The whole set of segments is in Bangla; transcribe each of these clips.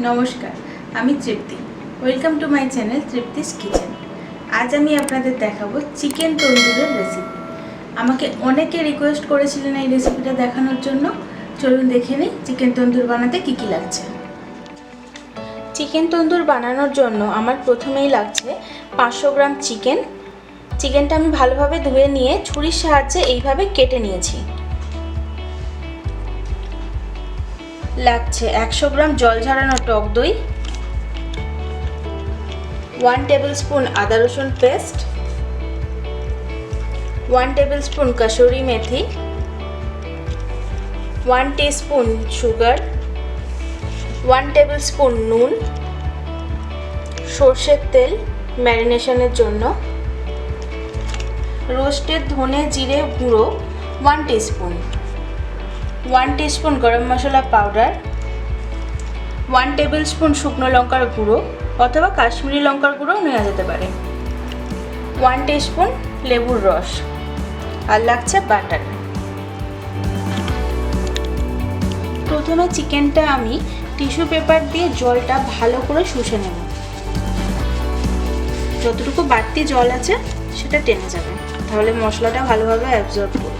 নমস্কার, আমি Tripti. Welcome to my channel Tripti's Kitchen. আজ আমি আপনাদের দেখাবো চিকেন তন্দুরের রেসিপি। আমাকে অনেকে রিকোয়েস্ট করেছিলেন এই রেসিপিটা দেখানোর জন্য। চলুন দেখে নিই চিকেন তন্দুর বানাতে কী কী লাগছে। চিকেন তন্দুর বানানোর জন্য আমার প্রথমেই লাগছে 500 গ্রাম চিকেন। চিকেনটা আমি ভালোভাবে ধুয়ে নিয়ে ছুরির সাহায্যে এইভাবে কেটে নিয়েছি। লাগছে 100 গ্রাম জল ঝরানো টক দই, 1 টেবিলস্পুন আদা রসুন paste, 1 tablespoon kasuri methi, 1 teaspoon sugar, 1 tablespoon নুন, সর্ষের তেল ম্যারিনেশনের জন্য, রোস্টেড ধনে জিরে গুঁড়ো 1 টিস্পুন, 1 টিস্পুন গরম মশলা পাউডার, 1 টেবিলস্পুন শুকনো লঙ্কার গুঁড়ো অথবা কাশ্মীরি লঙ্কার গুঁড়োও নেওয়া যেতে পারে, 1 টিস্পুন লেবুর রস, আর লাগছে বাটার। প্রথমে চিকেনটা আমি টিস্যু পেপার দিয়ে জলটা ভালো করে শুষে নেব। যতটুকু বাড়তি জল আছে সেটা টেনে যাবে, তাহলে মশলাটা ভালোভাবে অ্যাবজর্ব করবে।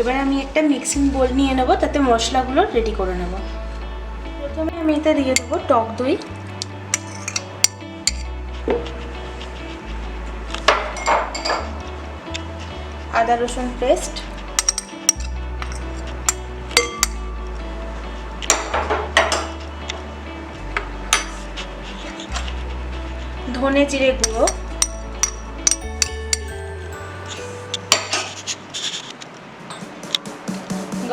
এবার আমি একটা মিক্সিং বোল নিয়ে নেব, তাতে মশলাগুলো রেডি করে নেব। প্রথমে আমি এতে দিয়ে দেবো টক দই, আদা রসুন পেস্ট, ধনে জিরে গুঁড়ো,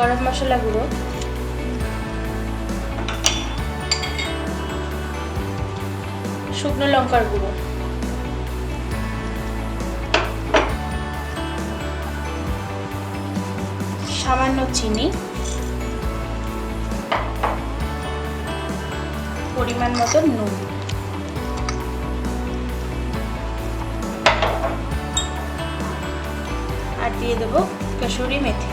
গরম মশলা গুঁড়ো, শুকনো লঙ্কার গুঁড়ো, সামান্য চিনি, পরিমাণ মতো নুন, আর দিয়ে দেবো কসুরি মেথি।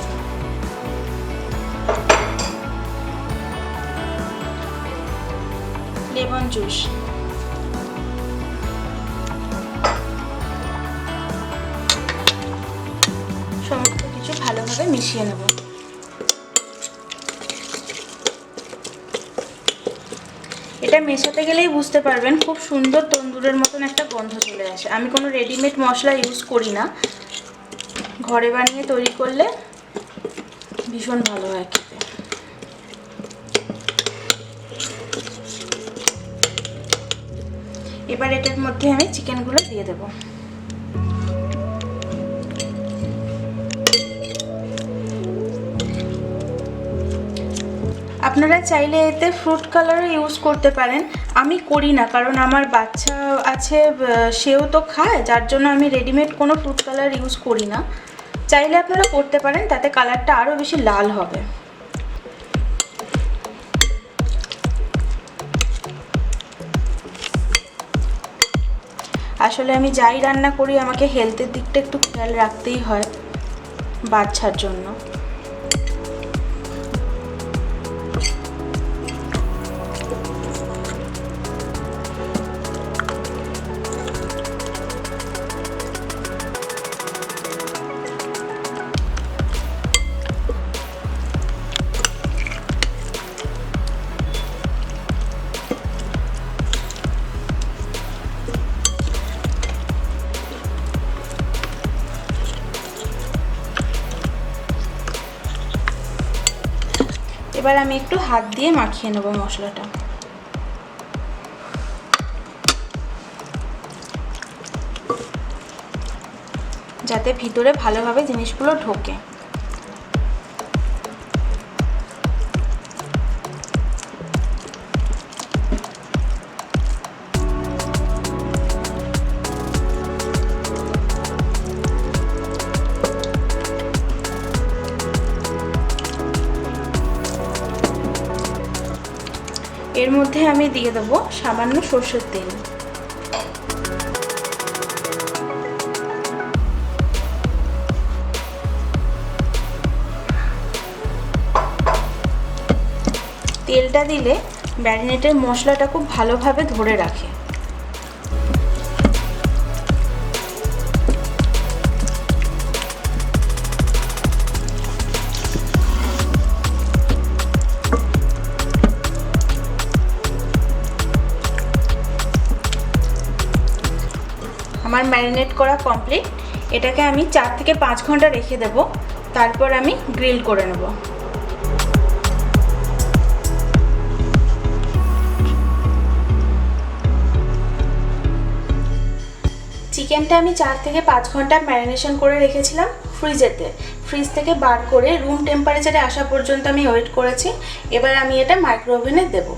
লেমন জুস, সমস্ত কিছু ভালোভাবে মিশিয়ে নেব। এটা মেশাতে গেলেই বুঝতে পারবেন খুব সুন্দর তন্দুরের মতন একটা গন্ধ চলে আসে। আমি কোনো রেডিমেড মশলা ইউজ করি না, ঘরে বানিয়ে তৈরি করলে ভীষণ ভালো হয় খেতে। এবার এটার মধ্যে আমি চিকেনগুলো দিয়ে দেব। আপনারা চাইলে এতে ফ্রুট কালারও ইউজ করতে পারেন, আমি করি না কারণ আমার বাচ্চা আছে, সেও তো খায়, যার জন্য আমি রেডিমেড কোনো ফ্রুট কালার ইউজ করি না। চাইলে আপনারা করতে পারেন, তাতে কালারটা আরও বেশি লাল হবে। আসলে আমি যাই রান্না করি আমাকে হেলথের দিকটা একটু খেয়াল রাখতেই হয় বাচ্চার জন্য। এবার আমি একটু হাত দিয়ে মাখিয়ে নেব মশলাটা। যাতে ভিতরে ভালোভাবে জিনিসগুলো ঢোকে। এর মধ্যে আমি দিয়ে দেবো সামান্য সরষের তেল। তেলটা দিলে ম্যারিনেটের মশলাটা খুব ভালোভাবে ধরে রাখে। আমার ম্যারিনেট করা কমপ্লিট। এটাকে আমি 4 থেকে 5 ঘন্টা রেখে দেব, তারপর আমি গ্রিল করে নেব। চিকেনটা আমি 4 থেকে 5 ঘন্টা ম্যারিনেশন করে রেখেছিলাম ফ্রিজেতে। ফ্রিজ থেকে বার করে রুম টেম্পারেচারে আসা পর্যন্ত আমি ওয়েট করেছি। এবার আমি এটা মাইক্রোওভেনে দেব।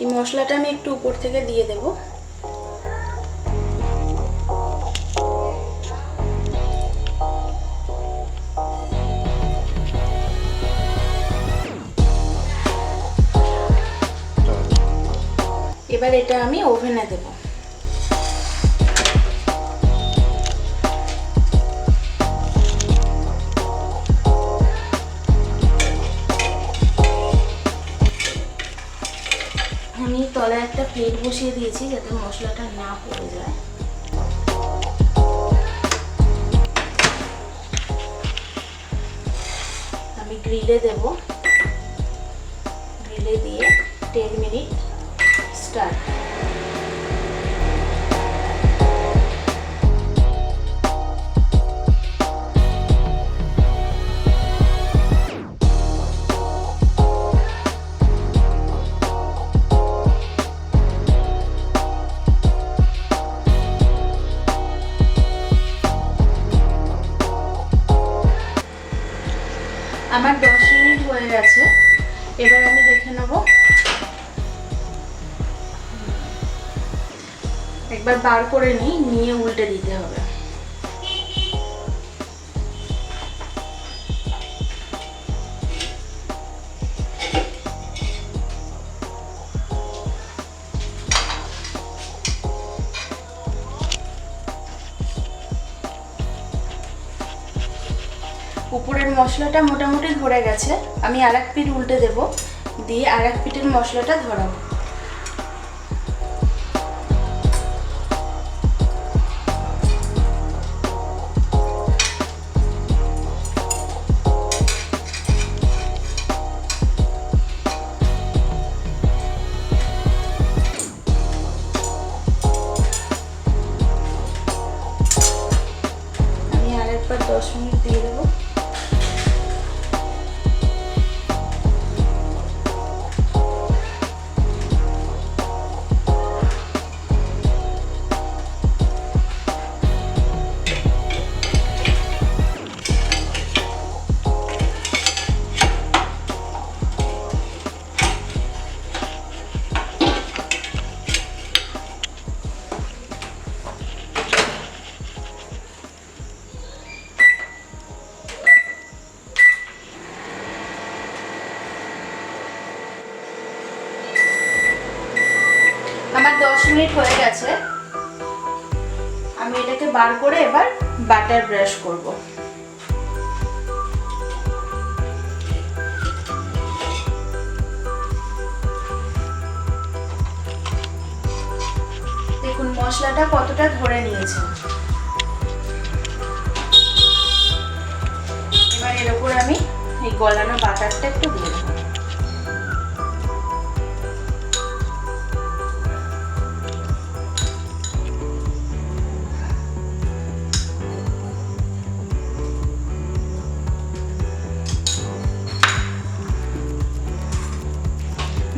এই মশলাটা আমি একটু উপর থেকে দিয়ে দেব। এবার এটা আমি ওভেনে দেব। আমি তলায় একটা প্লেট বসিয়ে দিয়েছি যাতে মশলাটা না পড়ে যায়। আমি গ্রিলে দেব। গ্রিলে দিয়ে 10 মিনিট স্টার্ট। আমার 10 মিনিট হয়ে গেছে। এবার আমি দেখে নেব। একবার বার করে নিয়ে উল্টে দিতে হবে। উপরের মশলাটা মোটামুটি ধরে গেছে। আমি আরেক পিঠ উল্টে দেব, দিয়ে আরেক পিঠের মশলাটা ধরাবো। আমি আরেকবার 10 মিনিট দিয়ে দেবো। আমার 10 মিনিট হয়ে গেছে। আমি এটাকে বার করে এবার বাটার ব্রাশ করব। দেখুন মশলাটা কতটা ধরে নিয়েছে। এবার এর উপর আমি এই গলানো বাটারটা একটু দিয়ে দেবো।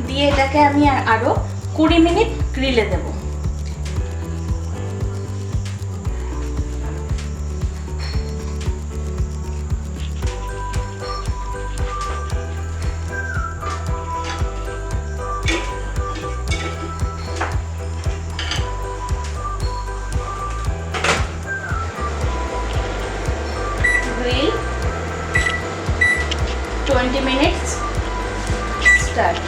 দিয়ে এটাকে আমি আরো 20 মিনিট গ্রিলে দেব। 20 মিনিটস স্টার্ট।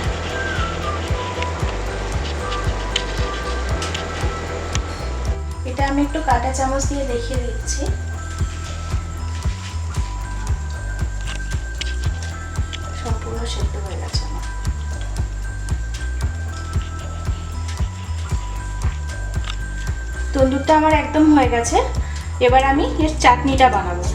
এটা আমি একটু কাঁটা চামচ দিয়ে দেখিয়ে দিচ্ছি। সম্পূর্ণ সেদ্ধ হয়ে গেছে আমার। তন্দুরটা আমার একদম হয়ে গেছে। এবার আমি এর চাটনিটা বানাবো।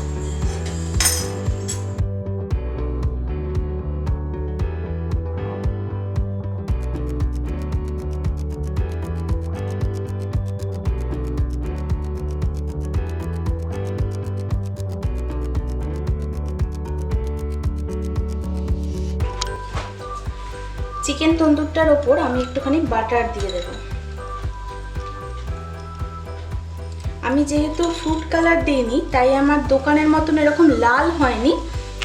চিকেন তন্দুরটার ওপর আমি একটুখানি বাটার দিয়ে দেব। আমি যেহেতু ফুড কালার দিইনি তাই আমার দোকানের মতন এরকম লাল হয়নি,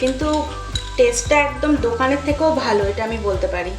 কিন্তু টেস্টটা একদম দোকানের থেকেও ভালো, এটা আমি বলতে পারি।